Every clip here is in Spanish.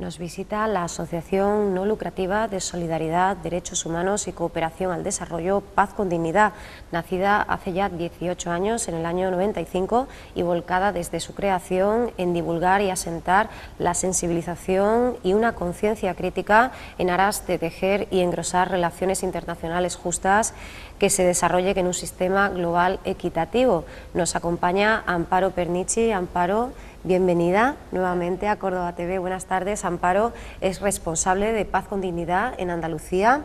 Nos visita la Asociación No Lucrativa de Solidaridad, Derechos Humanos y Cooperación al Desarrollo Paz con Dignidad, nacida hace ya 18 años, en el año 95, y volcada desde su creación en divulgar y asentar la sensibilización y una conciencia crítica en aras de tejer y engrosar relaciones internacionales justas que se desarrollen en un sistema global equitativo. Nos acompaña Amparo Pernici. Amparo, bienvenida nuevamente a Córdoba TV. Buenas tardes. Amparo es responsable de Paz con Dignidad en Andalucía.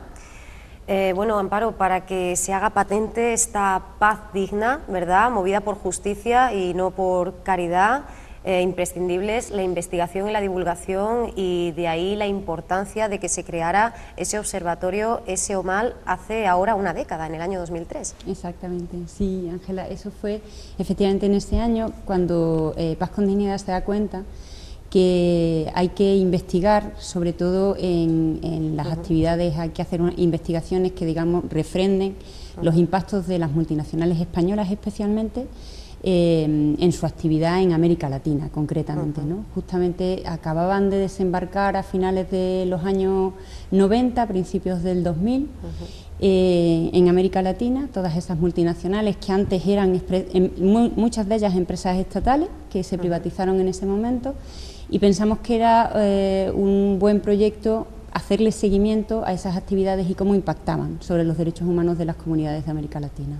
Bueno, Amparo, para que se haga patente esta paz digna, ¿verdad?, movida por justicia y no por caridad, imprescindibles la investigación y la divulgación, y de ahí la importancia de que se creara ese observatorio SEOMAL hace ahora una década, en el año 2003. Exactamente, sí, Ángela, eso fue efectivamente en ese año cuando Paz con Dignidad se da cuenta que hay que investigar, sobre todo en las actividades, hay que hacer investigaciones que, digamos, refrenden los impactos de las multinacionales españolas, especialmente en su actividad en América Latina, concretamente, ¿no? Justamente acababan de desembarcar a finales de los años 90, principios del 2000, en América Latina, todas esas multinacionales que antes eran muchas de ellas empresas estatales que se privatizaron en ese momento, y pensamos que era un buen proyecto hacerle seguimiento a esas actividades y cómo impactaban sobre los derechos humanos de las comunidades de América Latina.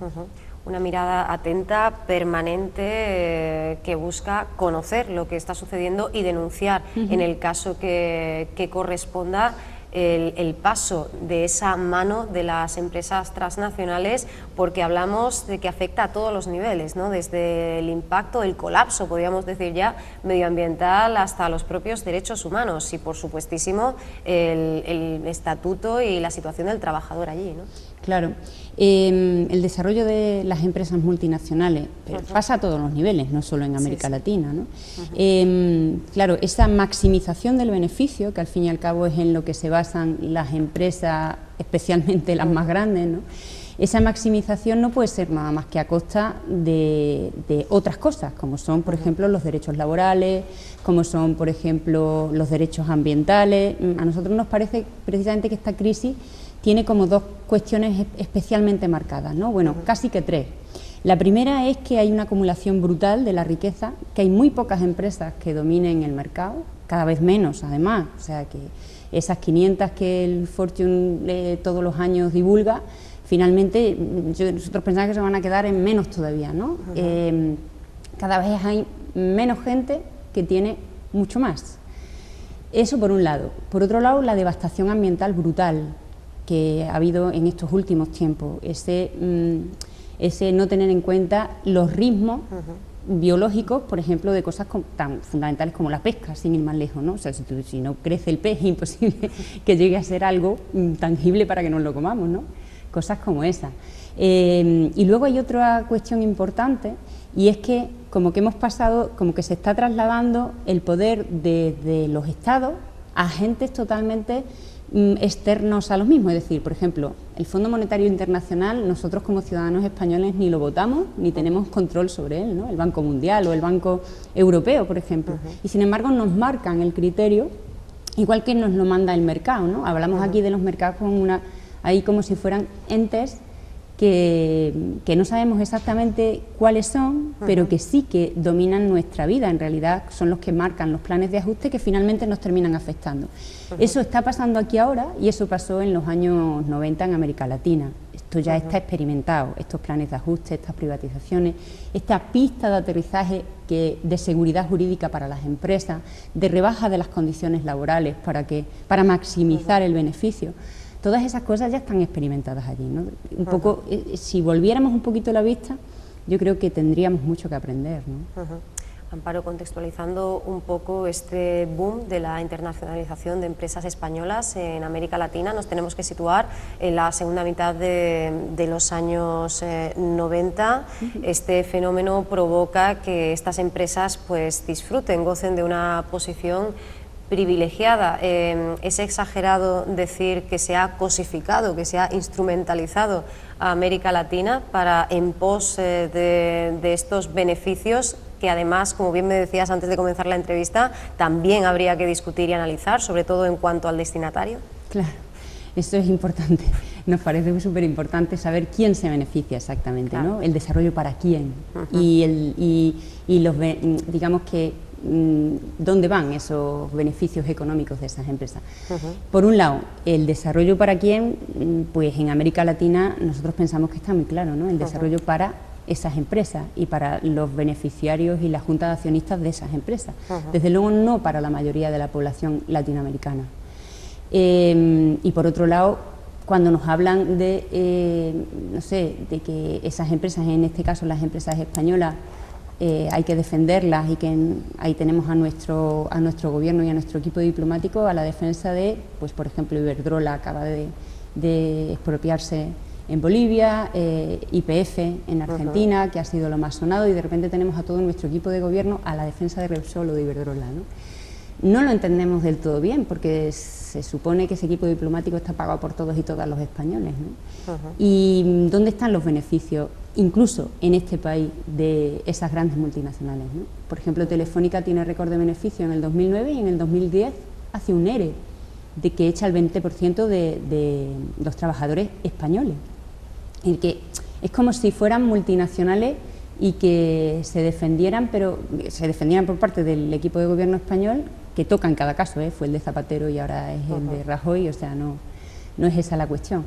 Una mirada atenta, permanente, que busca conocer lo que está sucediendo y denunciar, en el caso que corresponda, el paso de esa mano de las empresas transnacionales, porque hablamos de que afecta a todos los niveles, ¿no?, desde el impacto, el colapso, podríamos decir ya, medioambiental, hasta los propios derechos humanos y, por supuestísimo, el estatuto y la situación del trabajador allí, ¿no? Claro, el desarrollo de las empresas multinacionales pasa a todos los niveles, no solo en América Latina, ¿no? Claro, esa maximización del beneficio, que al fin y al cabo es en lo que se basan las empresas, especialmente las más grandes, ¿no? Esa maximización no puede ser nada más que a costa de otras cosas, como son, por ejemplo, los derechos laborales, como son, por ejemplo, los derechos ambientales. A nosotros nos parece precisamente que esta crisis tiene como dos cuestiones especialmente marcadas, ¿no? Bueno, casi que tres. La primera es que hay una acumulación brutal de la riqueza, que hay muy pocas empresas que dominen el mercado, cada vez menos además, o sea que esas 500 que el Fortune todos los años divulga, finalmente nosotros pensamos que se van a quedar en menos todavía, ¿no? Cada vez hay menos gente que tiene mucho más. Eso por un lado. Por otro lado, la devastación ambiental brutal que ha habido en estos últimos tiempos, ese no tener en cuenta los ritmos biológicos, por ejemplo, de cosas tan fundamentales como la pesca, sin ir más lejos, ¿no? O sea, si no crece el pez, es imposible que llegue a ser algo tangible para que nos lo comamos, ¿no? Cosas como esa. Y luego hay otra cuestión importante, y es que como que hemos pasado, como que se está trasladando el poder de los estados a agentes totalmente externos a los mismos. Es decir, por ejemplo, el Fondo Monetario Internacional, nosotros como ciudadanos españoles ni lo votamos ni tenemos control sobre él, ¿no? El Banco Mundial o el Banco Europeo, por ejemplo. Y sin embargo nos marcan el criterio igual que nos lo manda el mercado, ¿no? Hablamos aquí de los mercados ahí como si fueran entes que no sabemos exactamente cuáles son, pero que sí que dominan nuestra vida. En realidad son los que marcan los planes de ajuste que finalmente nos terminan afectando. Eso está pasando aquí ahora, y eso pasó en los años 90 en América Latina. Esto ya está experimentado, estos planes de ajuste, estas privatizaciones, esta pista de aterrizaje de seguridad jurídica para las empresas, de rebaja de las condiciones laborales para maximizar el beneficio. Todas esas cosas ya están experimentadas allí, ¿no? Un poco, si volviéramos un poquito la vista, yo creo que tendríamos mucho que aprender, ¿no? Amparo, contextualizando un poco este boom de la internacionalización de empresas españolas en América Latina, nos tenemos que situar en la segunda mitad de los años 90. Este fenómeno provoca que estas empresas pues disfruten, gocen de una posición privilegiada. Es exagerado decir que se ha cosificado, que se ha instrumentalizado a América Latina en pos de estos beneficios que además, como bien me decías antes de comenzar la entrevista, también habría que discutir y analizar, sobre todo en cuanto al destinatario. Claro, esto es importante. Nos parece súper importante saber quién se beneficia exactamente, claro, ¿no? El desarrollo para quién y los, digamos que dónde van esos beneficios económicos de esas empresas. Por un lado, el desarrollo para quién, pues en América Latina nosotros pensamos que está muy claro, ¿no? El desarrollo para esas empresas y para los beneficiarios y la junta de accionistas de esas empresas. Desde luego no para la mayoría de la población latinoamericana. Y por otro lado, cuando nos hablan de, no sé, de que esas empresas, en este caso las empresas españolas, hay que defenderlas y que ahí tenemos a nuestro gobierno y a nuestro equipo diplomático a la defensa de, pues por ejemplo, Iberdrola acaba de expropiarse en Bolivia, YPF en Argentina, que ha sido lo más sonado, y de repente tenemos a todo nuestro equipo de gobierno a la defensa de Repsol o de Iberdrola, ¿no? No lo entendemos del todo bien, porque se supone que ese equipo diplomático está pagado por todos y todas los españoles, ¿no? ¿Y dónde están los beneficios, incluso en este país, de esas grandes multinacionales, ¿no? Por ejemplo, Telefónica tiene récord de beneficio en el 2009 y en el 2010 hace un ERE de que echa el 20% de los trabajadores españoles. Y que es como si fueran multinacionales y que se defendieran, pero se defendieran por parte del equipo de gobierno español, que toca en cada caso, fue el de Zapatero y ahora es el de Rajoy, o sea, no es esa la cuestión.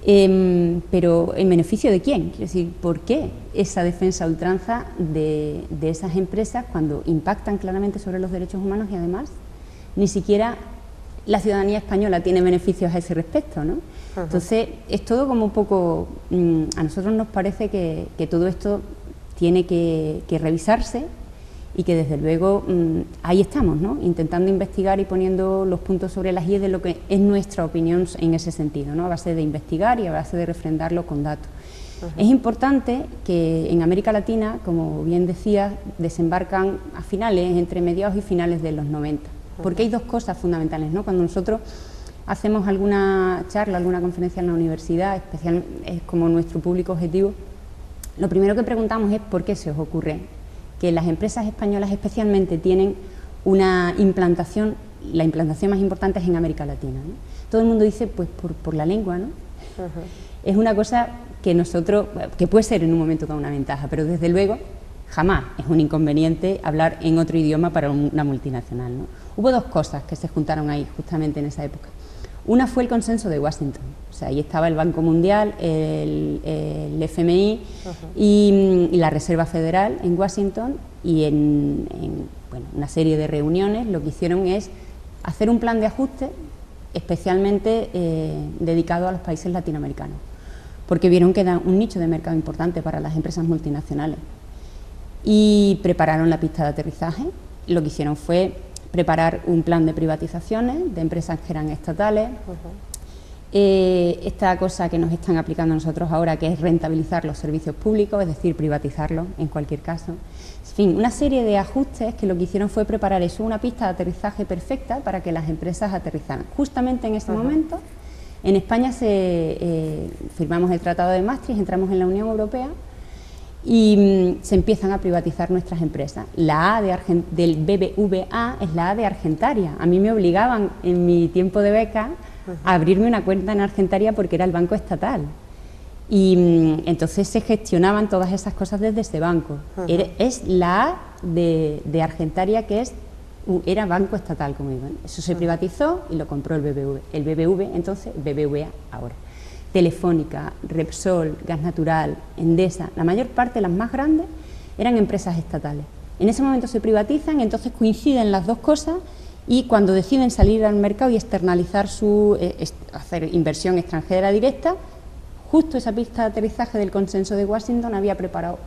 Pero ¿en beneficio de quién? Quiero decir, ¿por qué esa defensa a ultranza de esas empresas cuando impactan claramente sobre los derechos humanos y además ni siquiera la ciudadanía española tiene beneficios a ese respecto, ¿no? Entonces, es todo como un poco... a nosotros nos parece que todo esto tiene que revisarse y que desde luego ahí estamos, ¿no? Intentando investigar y poniendo los puntos sobre las íes de lo que es nuestra opinión en ese sentido, ¿no? A base de investigar y a base de refrendarlo con datos. Es importante que en América Latina, como bien decía, desembarcan a finales, entre mediados y finales de los 90, porque hay dos cosas fundamentales, ¿no? Cuando nosotros hacemos alguna charla, alguna conferencia en la universidad, especial, es como nuestro público objetivo, lo primero que preguntamos es ¿por qué se os ocurre que las empresas españolas especialmente tienen una implantación, la implantación más importante es en América Latina, ¿no? Todo el mundo dice pues por la lengua, ¿no? Es una cosa que nosotros, que puede ser en un momento con una ventaja, pero desde luego jamás es un inconveniente hablar en otro idioma para una multinacional, ¿no? Hubo dos cosas que se juntaron ahí justamente en esa época. Una fue el consenso de Washington, o sea, ahí estaba el Banco Mundial, el FMI y la Reserva Federal en Washington, y en bueno, una serie de reuniones lo que hicieron es hacer un plan de ajuste especialmente dedicado a los países latinoamericanos, porque vieron que era un nicho de mercado importante para las empresas multinacionales, y prepararon la pista de aterrizaje. Lo que hicieron fue preparar un plan de privatizaciones de empresas que eran estatales, esta cosa que nos están aplicando nosotros ahora, que es rentabilizar los servicios públicos, es decir, privatizarlos en cualquier caso. En fin, una serie de ajustes que lo que hicieron fue preparar eso, una pista de aterrizaje perfecta para que las empresas aterrizaran. Justamente en ese momento, en España firmamos el Tratado de Maastricht, entramos en la Unión Europea, y se empiezan a privatizar nuestras empresas. La A del BBVA es la A de Argentaria. A mí me obligaban en mi tiempo de beca a abrirme una cuenta en Argentaria porque era el banco estatal. Y entonces se gestionaban todas esas cosas desde ese banco. Es la A de Argentaria, que era banco estatal, como digo. Eso se privatizó y lo compró el BBV. El BBV, entonces, BBVA ahora. Telefónica, Repsol, Gas Natural, Endesa, la mayor parte, las más grandes, eran empresas estatales. En ese momento se privatizan, entonces coinciden las dos cosas, y cuando deciden salir al mercado y externalizar hacer inversión extranjera directa, justo esa pista de aterrizaje del consenso de Washington había preparado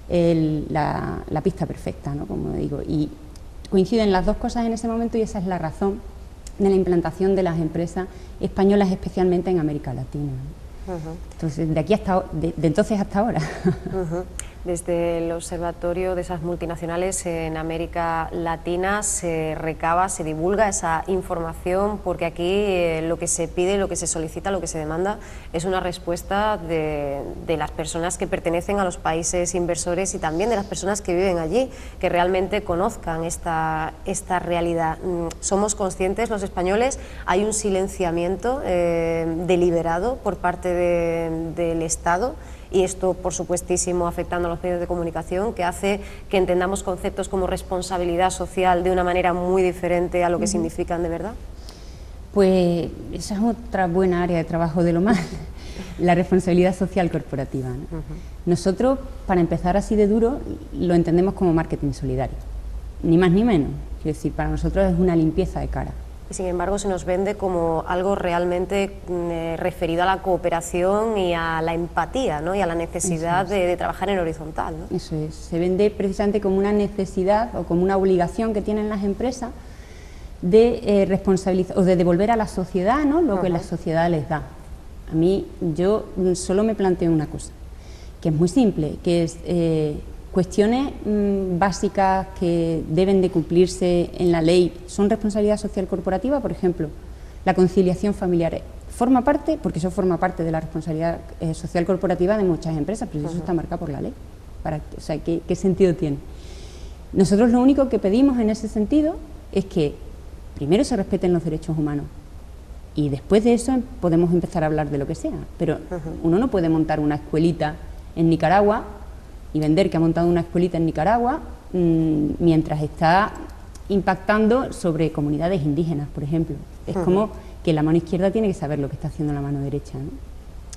la pista perfecta, ¿no? Como digo, y coinciden las dos cosas en ese momento, y esa es la razón de la implantación de las empresas españolas, especialmente en América Latina. Entonces, de entonces hasta ahora. Desde el observatorio de esas multinacionales en América Latina se recaba, se divulga esa información, porque aquí lo que se pide, lo que se solicita, lo que se demanda es una respuesta de las personas que pertenecen a los países inversores y también de las personas que viven allí, que realmente conozcan esta realidad. Somos conscientes, los españoles, hay un silenciamiento deliberado por parte del Estado, y esto, por supuestísimo, afectando a los medios de comunicación, que hace que entendamos conceptos como responsabilidad social de una manera muy diferente a lo que significan de verdad. Pues esa es otra buena área de trabajo de lo más, la responsabilidad social corporativa, ¿no? Nosotros, para empezar así de duro, lo entendemos como marketing solidario, ni más ni menos. Quiero decir, para nosotros es una limpieza de cara. Y sin embargo se nos vende como algo realmente referido a la cooperación y a la empatía, ¿no? Y a la necesidad de trabajar en horizontal, ¿no? Eso es, se vende precisamente como una necesidad o como una obligación que tienen las empresas de responsabilizar o de devolver a la sociedad, ¿no?, lo que la sociedad les da. A mí, yo solo me planteo una cosa, que es muy simple, que es cuestiones básicas que deben de cumplirse en la ley son responsabilidad social corporativa. Por ejemplo, la conciliación familiar forma parte, porque eso forma parte de la responsabilidad social corporativa de muchas empresas, pero eso está marcado por la ley. O sea, ¿qué sentido tiene? Nosotros lo único que pedimos en ese sentido es que primero se respeten los derechos humanos y después de eso podemos empezar a hablar de lo que sea, pero uno no puede montar una escuelita en Nicaragua y vender que ha montado una escuelita en Nicaragua mientras está impactando sobre comunidades indígenas, por ejemplo. Es como que la mano izquierda tiene que saber lo que está haciendo la mano derecha, ¿no?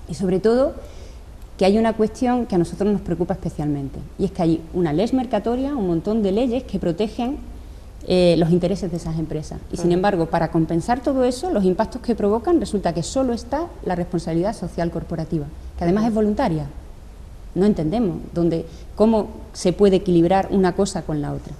Y sobre todo que hay una cuestión que a nosotros nos preocupa especialmente, y es que hay una ley mercatoria, un montón de leyes que protegen los intereses de esas empresas. Y sin embargo, para compensar todo eso, los impactos que provocan, resulta que solo está la responsabilidad social corporativa, que además es voluntaria. No entendemos cómo se puede equilibrar una cosa con la otra.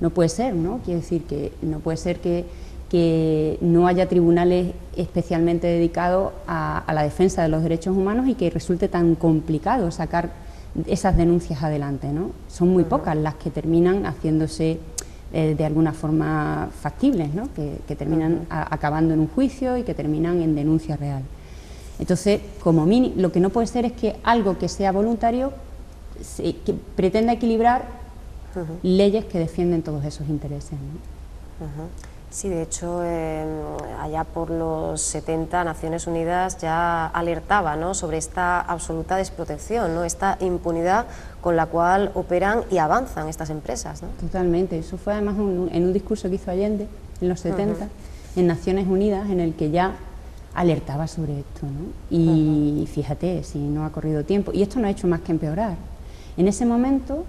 No puede ser, ¿no? Quiere decir que no puede ser que no haya tribunales especialmente dedicados a la defensa de los derechos humanos y que resulte tan complicado sacar esas denuncias adelante, ¿no? Son muy pocas las que terminan haciéndose de alguna forma factibles, ¿no? Que terminan acabando en un juicio y que terminan en denuncia real. Entonces, como mínimo, lo que no puede ser es que algo que sea voluntario que pretenda equilibrar leyes que defienden todos esos intereses, ¿no? Sí, de hecho, allá por los 70, Naciones Unidas ya alertaba, ¿no?, sobre esta absoluta desprotección, ¿no?, esta impunidad con la cual operan y avanzan estas empresas, ¿no? Totalmente. Eso fue además en un discurso que hizo Allende en los 70, en Naciones Unidas, en el que ya alertaba sobre esto, ¿no? Y fíjate, si no ha corrido tiempo, y esto no ha hecho más que empeorar. En ese momento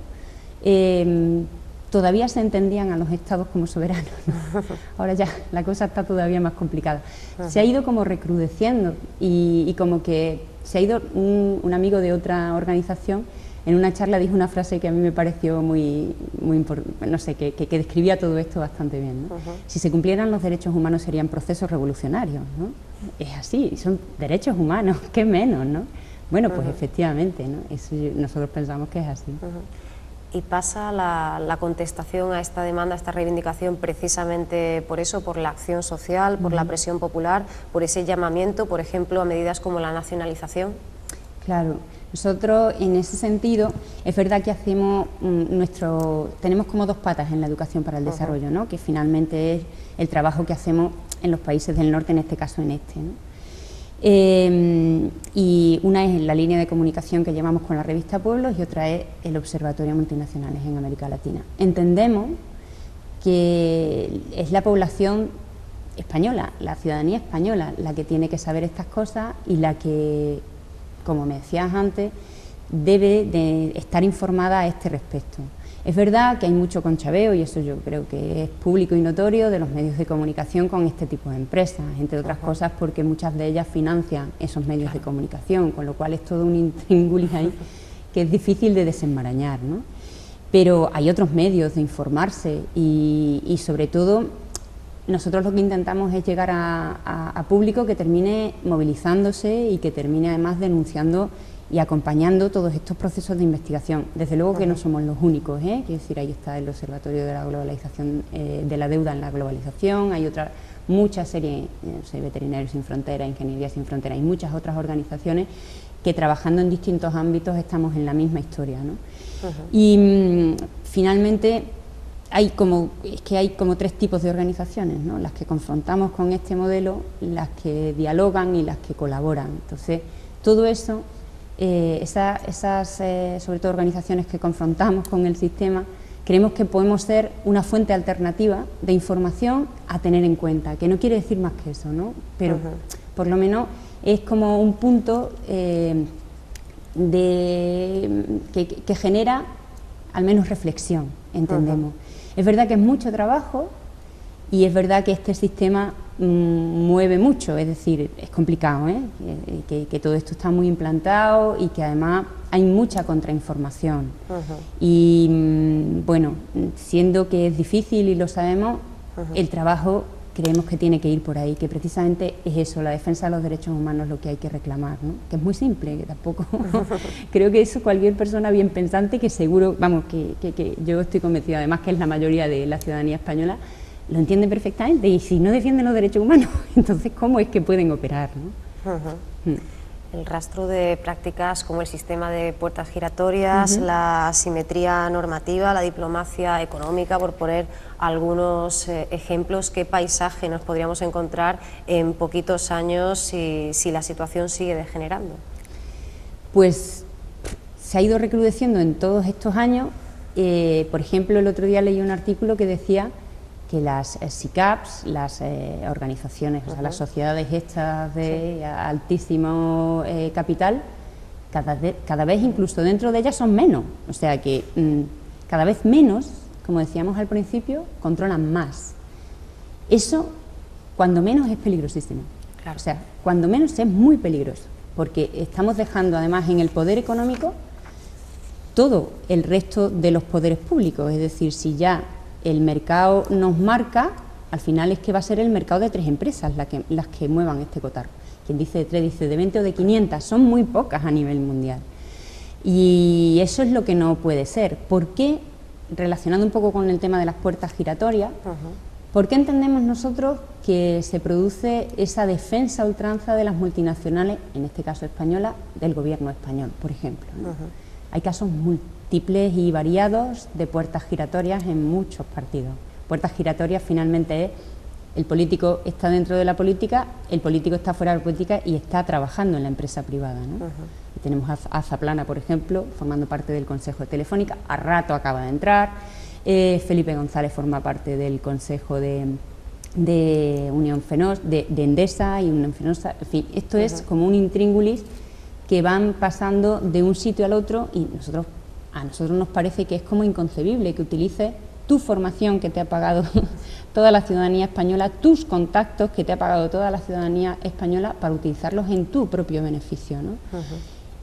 todavía se entendían a los estados como soberanos, ¿no? Ahora ya la cosa está todavía más complicada. Se ha ido como recrudeciendo y como que se ha ido un amigo de otra organización en una charla dijo una frase que a mí me pareció muy no sé, que describía todo esto bastante bien, ¿no? Si se cumplieran los derechos humanos serían procesos revolucionarios, ¿no? Es así, son derechos humanos, ¿qué menos, no? Bueno, pues efectivamente, ¿no? Eso nosotros pensamos que es así. Y pasa la contestación a esta demanda, a esta reivindicación, precisamente por eso, por la acción social, por la presión popular, por ese llamamiento, por ejemplo, a medidas como la nacionalización. Claro, nosotros en ese sentido, es verdad que hacemos tenemos como dos patas en la educación para el desarrollo, ¿no?, que finalmente es el trabajo que hacemos en los países del norte, en este caso en este, ¿no? Y una es la línea de comunicación que llevamos con la revista Pueblos y otra es el Observatorio Multinacionales en América Latina. Entendemos que es la población española, la ciudadanía española, la que tiene que saber estas cosas y la que, como me decías antes, debe de estar informada a este respecto. Es verdad que hay mucho conchabeo, y eso yo creo que es público y notorio, de los medios de comunicación con este tipo de empresas, entre otras cosas porque muchas de ellas financian esos medios de comunicación, con lo cual es todo un intríngulis ahí que es difícil de desenmarañar, ¿no? Pero hay otros medios de informarse y sobre todo nosotros lo que intentamos es llegar a público que termine movilizándose y que termine además denunciando y acompañando todos estos procesos de investigación. Desde luego que no somos los únicos, quiero decir, ahí está el Observatorio de la Globalización, de la Deuda en la Globalización, hay otra mucha serie, Veterinarios sin Fronteras, Ingeniería sin Fronteras y muchas otras organizaciones que trabajando en distintos ámbitos estamos en la misma historia, ¿no? Y finalmente hay como tres tipos de organizaciones, ¿no? Las que confrontamos con este modelo, las que dialogan y las que colaboran. Entonces, todo eso, esas sobre todo organizaciones que confrontamos con el sistema, creemos que podemos ser una fuente alternativa de información a tener en cuenta, que no quiere decir más que eso, ¿no? Pero por lo menos es como un punto que genera al menos reflexión, entendemos. Es verdad que es mucho trabajo y es verdad que este sistema mueve mucho, es decir, es complicado, que todo esto está muy implantado y que además hay mucha contrainformación. Y bueno, siendo que es difícil y lo sabemos, el trabajo creemos que tiene que ir por ahí, que precisamente es eso, la defensa de los derechos humanos lo que hay que reclamar, ¿no? Que es muy simple, que tampoco creo que eso cualquier persona bien pensante, que seguro, vamos, que yo estoy convencida además que es la mayoría de la ciudadanía española, lo entiende perfectamente, y si no defienden los derechos humanos, entonces ¿cómo es que pueden operar, ¿no? El rastro de prácticas como el sistema de puertas giratorias, la asimetría normativa, la diplomacia económica, por poner algunos ejemplos. ¿Qué paisaje nos podríamos encontrar en poquitos años si la situación sigue degenerando? Pues se ha ido recrudeciendo en todos estos años. Por ejemplo, el otro día leí un artículo que decía que las SICAPs, las organizaciones, o sea, las sociedades estas de altísimo capital, cada vez incluso dentro de ellas son menos, o sea que cada vez menos, como decíamos al principio, controlan más. Eso, cuando menos, es peligrosísimo. Claro. O sea, cuando menos es muy peligroso, porque estamos dejando además en el poder económico todo el resto de los poderes públicos, es decir, si ya el mercado nos marca, al final es que va a ser el mercado de 3 empresas las que muevan este cotarro. Quien dice de 3 dice de 20 o de 500, son muy pocas a nivel mundial. Y eso es lo que no puede ser. ¿Por qué? Relacionando un poco con el tema de las puertas giratorias, ¿por qué entendemos nosotros que se produce esa defensa a ultranza de las multinacionales, en este caso española, del gobierno español, por ejemplo, ¿no? Hay casos múltiples y variados de puertas giratorias en muchos partidos. Puertas giratorias finalmente es el político está dentro de la política, el político está fuera de la política y está trabajando en la empresa privada, ¿no? Y tenemos a Zaplana, por ejemplo, formando parte del Consejo de Telefónica, a rato acaba de entrar, Felipe González forma parte del Consejo de Unión Fenosa, de Endesa y Unión Fenosa, en fin, esto es como un intríngulis que van pasando de un sitio al otro y a nosotros nos parece que es como inconcebible que utilices tu formación que te ha pagado toda la ciudadanía española, tus contactos que te ha pagado toda la ciudadanía española para utilizarlos en tu propio beneficio, ¿no?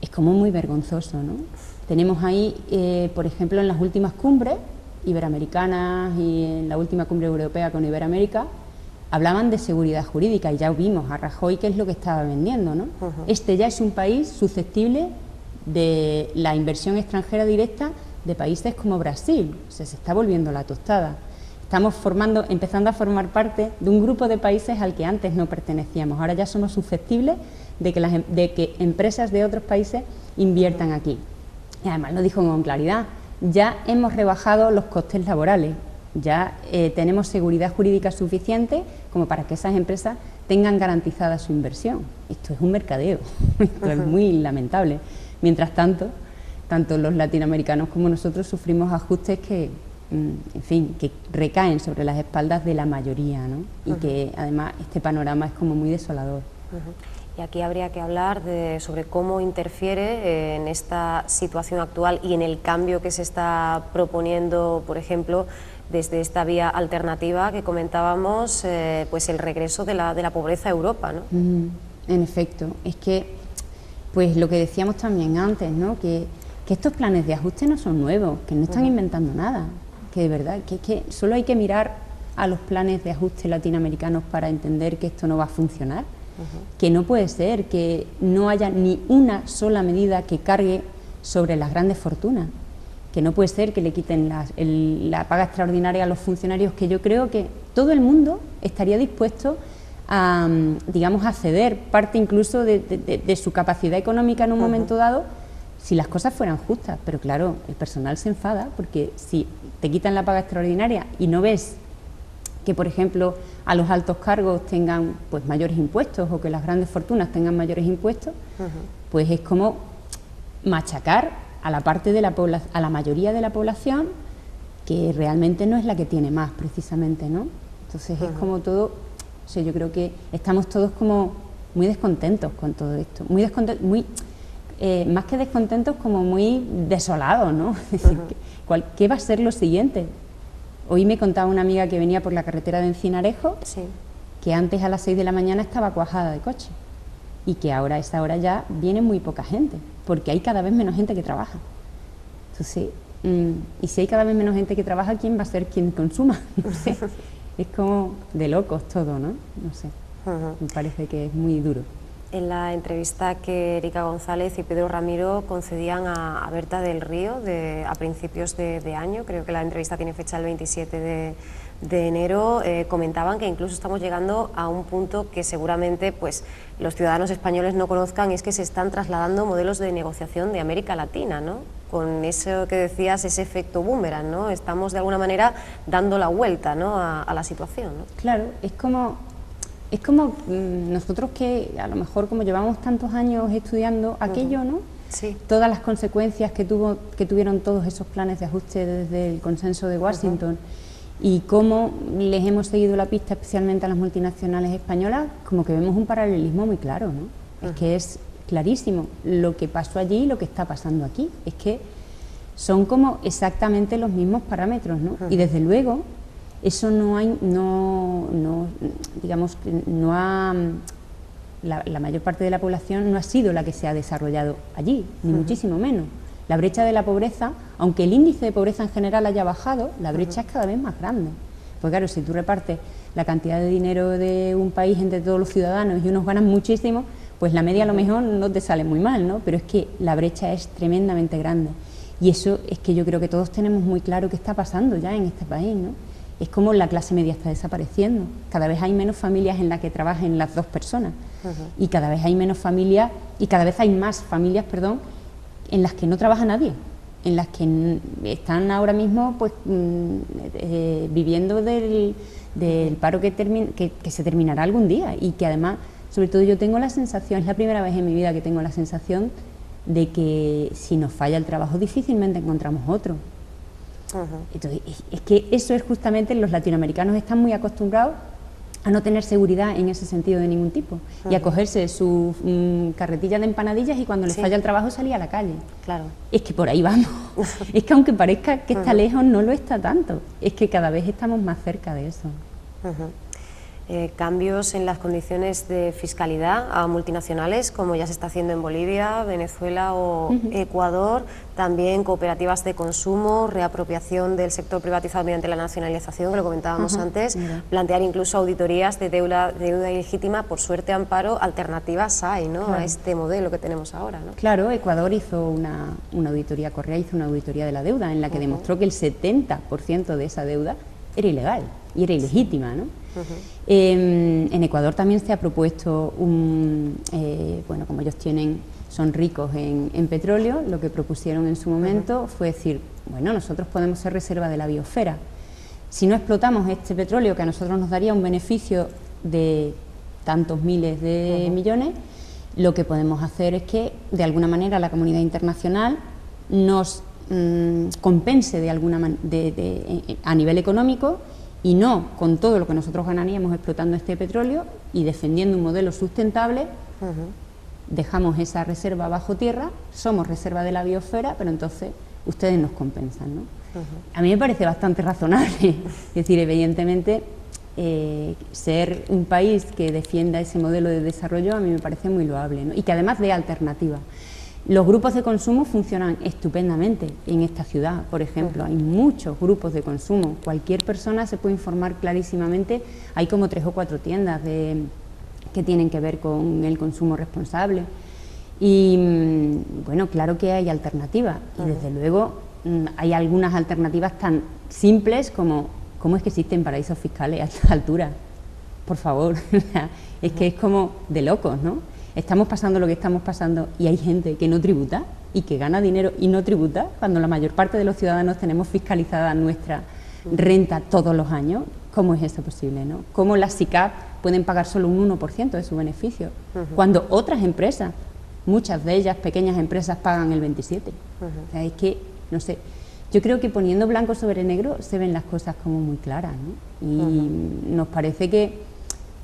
Es como muy vergonzoso, ¿no? Tenemos ahí, por ejemplo, en las últimas cumbres iberoamericanas y en la última cumbre europea con Iberoamérica, hablaban de seguridad jurídica y ya vimos a Rajoy qué es lo que estaba vendiendo, ¿no? Este ya es un país susceptible de la inversión extranjera directa de países como Brasil, o sea, se está volviendo la tostada. Estamos empezando a formar parte de un grupo de países al que antes no pertenecíamos, ahora ya somos susceptibles de que empresas de otros países inviertan aquí. Y además lo dijo con claridad, ya hemos rebajado los costes laborales, ya tenemos seguridad jurídica suficiente como para que esas empresas tengan garantizada su inversión. Esto es un mercadeo, esto es muy lamentable. Mientras tanto, tanto los latinoamericanos como nosotros sufrimos ajustes que, en fin, que recaen sobre las espaldas de la mayoría, ¿no? Y que además este panorama es como muy desolador. Y aquí habría que hablar sobre cómo interfiere en esta situación actual y en el cambio que se está proponiendo, por ejemplo, desde esta vía alternativa que comentábamos, pues el regreso de la pobreza a Europa, ¿no? En efecto, es que, pues lo que decíamos también antes, ¿no? Que estos planes de ajuste no son nuevos, que no están inventando nada, que de verdad, que solo hay que mirar a los planes de ajuste latinoamericanos para entender que esto no va a funcionar? Que no puede ser que no haya ni una sola medida que cargue sobre las grandes fortunas, que no puede ser que le quiten la paga extraordinaria a los funcionarios, que yo creo que todo el mundo estaría dispuesto a, digamos, a ceder parte incluso de su capacidad económica en un momento dado, si las cosas fueran justas. Pero claro, el personal se enfada porque si te quitan la paga extraordinaria y no ves que, por ejemplo, a los altos cargos tengan pues mayores impuestos o que las grandes fortunas tengan mayores impuestos, pues es como machacar a la parte de a la mayoría de la población, que realmente no es la que tiene más, precisamente, ¿no? Entonces es como todo, o sea, yo creo que estamos todos como muy descontentos con todo esto, más que descontentos, como muy desolados, ¿no? Es decir, ¿qué va a ser lo siguiente? Hoy me contaba una amiga que venía por la carretera de Encinarejo, que antes a las 6 de la mañana estaba cuajada de coche y que ahora a esa hora ya viene muy poca gente, porque hay cada vez menos gente que trabaja. Entonces, y si hay cada vez menos gente que trabaja, ¿quién va a ser quien consuma? No sé, es como de locos todo, ¿no? No sé, me parece que es muy duro. En la entrevista que Erika González y Pedro Ramiro concedían a Berta del Río a principios de año, creo que la entrevista tiene fecha el 27 de enero, comentaban que incluso estamos llegando a un punto que seguramente pues los ciudadanos españoles no conozcan, es que se están trasladando modelos de negociación de América Latina, ¿no? Con eso que decías, ese efecto boomerang, ¿no? Estamos de alguna manera dando la vuelta, ¿no?, a la situación, ¿no? Claro, es como nosotros, que a lo mejor como llevamos tantos años estudiando aquello, ¿no? Sí. Todas las consecuencias que tuvieron todos esos planes de ajuste desde el consenso de Washington, y cómo les hemos seguido la pista, especialmente a las multinacionales españolas, como que vemos un paralelismo muy claro, ¿no? Es que es clarísimo lo que pasó allí y lo que está pasando aquí. Es que son como exactamente los mismos parámetros, ¿no? Y desde luego eso la mayor parte de la población no ha sido la que se ha desarrollado allí, ni muchísimo menos. La brecha de la pobreza, aunque el índice de pobreza en general haya bajado, la brecha es cada vez más grande. Pues claro, si tú repartes la cantidad de dinero de un país entre todos los ciudadanos y unos ganan muchísimo, pues la media a lo mejor no te sale muy mal, ¿no? Pero es que la brecha es tremendamente grande. Y eso es que yo creo que todos tenemos muy claro qué está pasando ya en este país, ¿no? Es como la clase media está desapareciendo. Cada vez hay menos familias en las que trabajen las dos personas. Y cada vez hay menos familias, y cada vez hay más familias, perdón, en las que no trabaja nadie, en las que están ahora mismo pues viviendo del paro que se terminará algún día, y que además, sobre todo, yo tengo la sensación, es la primera vez en mi vida que tengo la sensación de que si nos falla el trabajo difícilmente encontramos otro. Entonces, es que eso es justamente, los latinoamericanos están muy acostumbrados a no tener seguridad en ese sentido de ningún tipo, y a cogerse su carretilla de empanadillas y cuando les falla el trabajo salir a la calle. Claro. Es que por ahí vamos. Es que aunque parezca que está lejos, no lo está tanto. Es que cada vez estamos más cerca de eso. Cambios en las condiciones de fiscalidad a multinacionales, como ya se está haciendo en Bolivia, Venezuela o Ecuador, también cooperativas de consumo, reapropiación del sector privatizado mediante la nacionalización, que lo comentábamos antes, plantear incluso auditorías de deuda ilegítima, por suerte, Amparo, alternativas hay, ¿no?, a este modelo que tenemos ahora, ¿no? Claro, Ecuador hizo una auditoría, Correa hizo una auditoría de la deuda en la que demostró que el 70% de esa deuda era ilegal y era ilegítima, ¿no? En Ecuador también se ha propuesto bueno, como ellos son ricos en petróleo, lo que propusieron en su momento fue decir, bueno, nosotros podemos ser reserva de la biosfera. Si no explotamos este petróleo, que a nosotros nos daría un beneficio de tantos miles de millones, lo que podemos hacer es que, de alguna manera, la comunidad internacional nos compense a nivel económico, y no con todo lo que nosotros ganaríamos explotando este petróleo, y defendiendo un modelo sustentable, dejamos esa reserva bajo tierra, somos reserva de la biosfera, pero entonces ustedes nos compensan, ¿no? A mí me parece bastante razonable. Es decir, evidentemente, ser un país que defienda ese modelo de desarrollo a mí me parece muy loable, ¿no? Y que además dé alternativa. Los grupos de consumo funcionan estupendamente en esta ciudad, por ejemplo, hay muchos grupos de consumo, cualquier persona se puede informar clarísimamente, hay como 3 o 4 tiendas que tienen que ver con el consumo responsable y bueno, claro que hay alternativas y desde luego hay algunas alternativas tan simples como ¿cómo es que existen paraísos fiscales a esta altura? Por favor, es que es como de locos, ¿no? Estamos pasando lo que estamos pasando y hay gente que no tributa y que gana dinero y no tributa cuando la mayor parte de los ciudadanos tenemos fiscalizada nuestra renta todos los años. ¿Cómo es esto posible, no? ¿Cómo las SICAP pueden pagar solo un 1% de su beneficio cuando otras empresas, muchas de ellas pequeñas empresas, pagan el 27%? O sea, es que, no sé, yo creo que poniendo blanco sobre negro se ven las cosas como muy claras, ¿no? Y nos parece que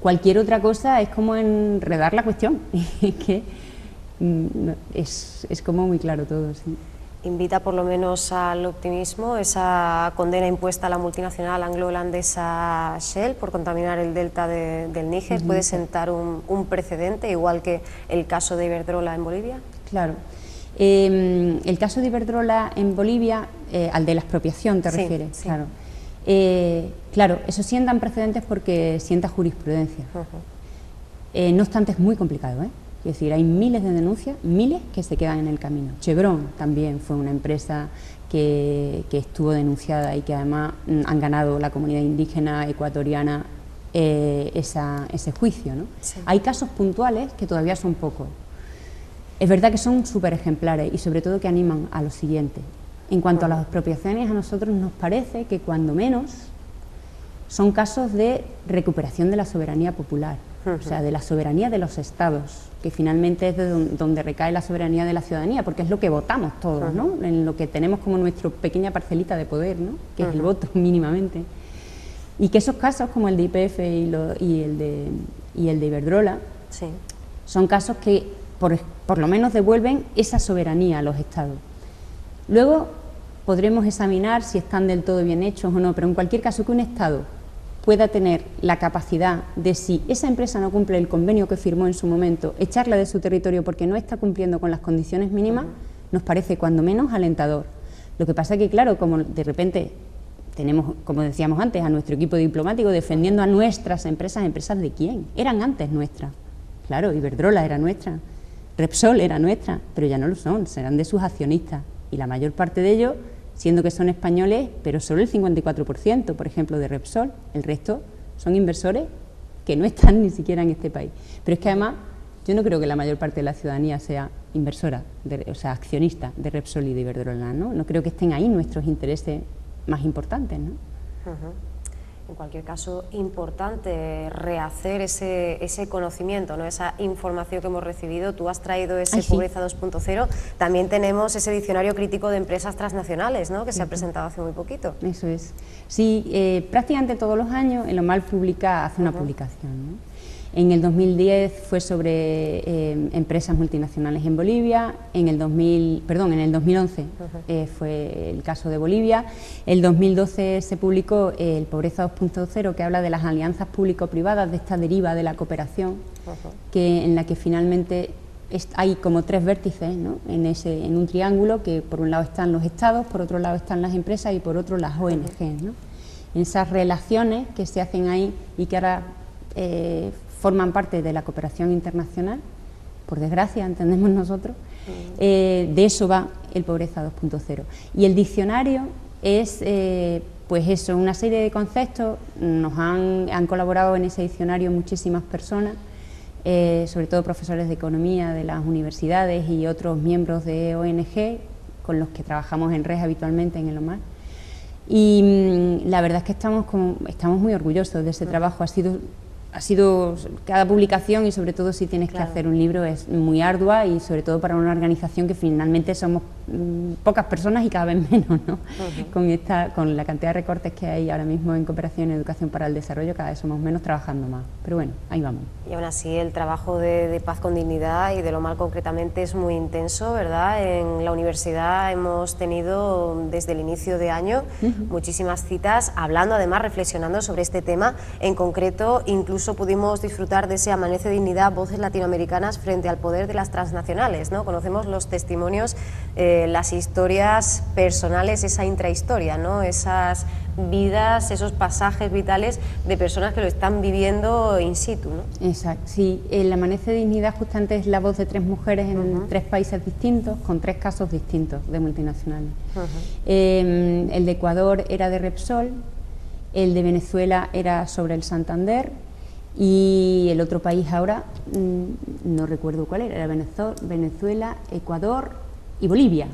cualquier otra cosa es como enredar la cuestión, es que es como muy claro todo, sí. Invita por lo menos al optimismo esa condena impuesta a la multinacional anglo-holandesa Shell por contaminar el delta del Níger. ¿Puede sentar un precedente, igual que el caso de Iberdrola en Bolivia? Claro. El caso de Iberdrola en Bolivia, al de la expropiación te refieres, sí. Claro. Claro, eso sientan precedentes porque sienta jurisprudencia. No obstante, es muy complicado, ¿eh? Es decir, hay miles de denuncias, miles que se quedan en el camino. Chevron también fue una empresa que estuvo denunciada y que además han ganado la comunidad indígena ecuatoriana ese juicio, ¿no? Sí. Hay casos puntuales que todavía son pocos. Es verdad que son súper ejemplares y sobre todo que animan a lo siguiente. En cuanto a las expropiaciones, a nosotros nos parece que cuando menos son casos de recuperación de la soberanía popular, o sea, de la soberanía de los estados, que finalmente es de donde recae la soberanía de la ciudadanía, porque es lo que votamos todos, ¿no? En lo que tenemos como nuestra pequeña parcelita de poder, ¿no? Que es el voto mínimamente. Y que esos casos, como el de YPF y el de Iberdrola, sí, son casos que por lo menos devuelven esa soberanía a los estados. Luego podremos examinar si están del todo bien hechos o no, pero en cualquier caso que un Estado pueda tener la capacidad de, si esa empresa no cumple el convenio que firmó en su momento, echarla de su territorio porque no está cumpliendo con las condiciones mínimas, nos parece cuando menos alentador. Lo que pasa es que, claro, como de repente tenemos, como decíamos antes, a nuestro equipo diplomático defendiendo a nuestras empresas, ¿empresas de quién? Eran antes nuestras. Claro, Iberdrola era nuestra, Repsol era nuestra, pero ya no lo son, serán de sus accionistas. Y la mayor parte de ellos, siendo que son españoles, pero solo el 54%, por ejemplo, de Repsol, el resto son inversores que no están ni siquiera en este país. Pero es que además, yo no creo que la mayor parte de la ciudadanía sea inversora, o sea, accionista de Repsol y de Iberdrola, ¿no? No creo que estén ahí nuestros intereses más importantes, ¿no? En cualquier caso, importante rehacer ese conocimiento, ¿no? Esa información que hemos recibido. Tú has traído ese Pobreza 2.0. También tenemos ese diccionario crítico de empresas transnacionales, ¿no? Que se ha presentado hace muy poquito. Eso es. Sí, prácticamente todos los años el OMAL hace una publicación, ¿no? En el 2010 fue sobre empresas multinacionales en Bolivia, en el 2011 fue el caso de Bolivia, el 2012 se publicó el Pobreza 2.0, que habla de las alianzas público-privadas, de esta deriva de la cooperación, en la que finalmente hay como 3 vértices, ¿no? en un triángulo, que por un lado están los estados, por otro lado están las empresas y por otro las ONG, ¿no? En esas relaciones que se hacen ahí y que ahora forman parte de la cooperación internacional, por desgracia, entendemos nosotros, de eso va el Pobreza 2.0. Y el diccionario es, pues eso, una serie de conceptos. Nos han colaborado en ese diccionario muchísimas personas, sobre todo profesores de economía de las universidades y otros miembros de ONG con los que trabajamos en red habitualmente en el OMAR. Y la verdad es que estamos muy orgullosos de ese trabajo. Ha sido cada publicación, y sobre todo si tienes que hacer un libro, es muy ardua, y sobre todo para una organización que finalmente somos pocas personas y cada vez menos, ¿no? Con la cantidad de recortes que hay ahora mismo en cooperación y educación para el desarrollo, cada vez somos menos trabajando más, pero bueno, ahí vamos. Y aún así el trabajo de Paz con Dignidad y de Lo Mal concretamente es muy intenso, ¿verdad? En la universidad hemos tenido desde el inicio de año muchísimas citas, hablando además, reflexionando sobre este tema. En concreto, incluso pudimos disfrutar de ese Amanece Dignidad, voces latinoamericanas frente al poder de las transnacionales, ¿no? Conocemos los testimonios, las historias personales, esa intrahistoria, ¿no? Esas vidas, esos pasajes vitales de personas que lo están viviendo in situ, ¿no? Exacto, sí, el Amanece Dignidad justamente es la voz de 3 mujeres en 3 países distintos, con 3 casos distintos de multinacionales. El de Ecuador era de Repsol, el de Venezuela era sobre el Santander y el otro país ahora, no recuerdo cuál era Venezuela, Ecuador y Bolivia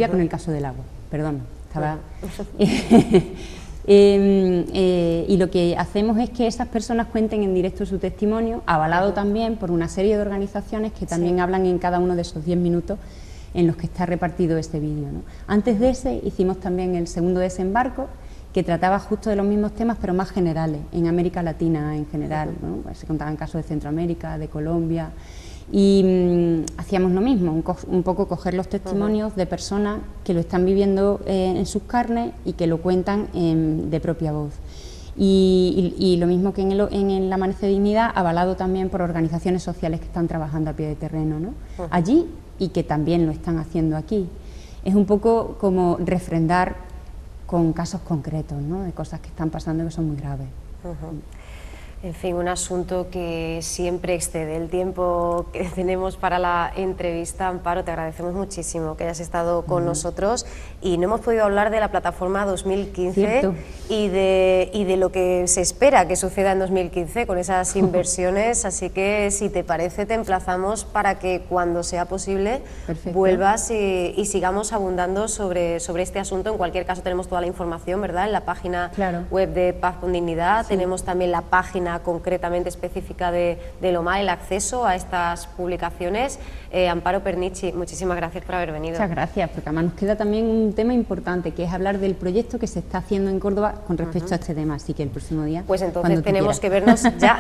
con el caso del agua, perdón, estaba... y lo que hacemos es que esas personas cuenten en directo su testimonio, avalado también por una serie de organizaciones que también hablan en cada uno de esos 10 minutos en los que está repartido este vídeo, ¿no? Antes de ese hicimos también el segundo desembarco, que trataba justo de los mismos temas pero más generales, en América Latina en general, ¿no? Pues se contaban casos de Centroamérica, de Colombia, y hacíamos lo mismo, un poco coger los testimonios de personas que lo están viviendo en sus carnes y que lo cuentan de propia voz. Y lo mismo que en el Amanece Dignidad, avalado también por organizaciones sociales que están trabajando a pie de terreno, ¿no? Allí, y que también lo están haciendo aquí. Es un poco como refrendar con casos concretos, ¿no? De cosas que están pasando y que son muy graves. En fin, un asunto que siempre excede el tiempo que tenemos para la entrevista. Amparo, te agradecemos muchísimo que hayas estado con nosotros y no hemos podido hablar de la plataforma 2015 y de lo que se espera que suceda en 2015 con esas inversiones, así que si te parece te emplazamos para que cuando sea posible vuelvas y sigamos abundando sobre este asunto. En cualquier caso tenemos toda la información, ¿verdad?, en la página web de Paz con Dignidad, tenemos también la página concretamente específica de Loma, el acceso a estas publicaciones. Amparo Pernici, muchísimas gracias por haber venido. Muchas gracias, porque además nos queda también un tema importante, que es hablar del proyecto que se está haciendo en Córdoba con respecto a este tema, así que el próximo día... Pues entonces tenemos que vernos ya.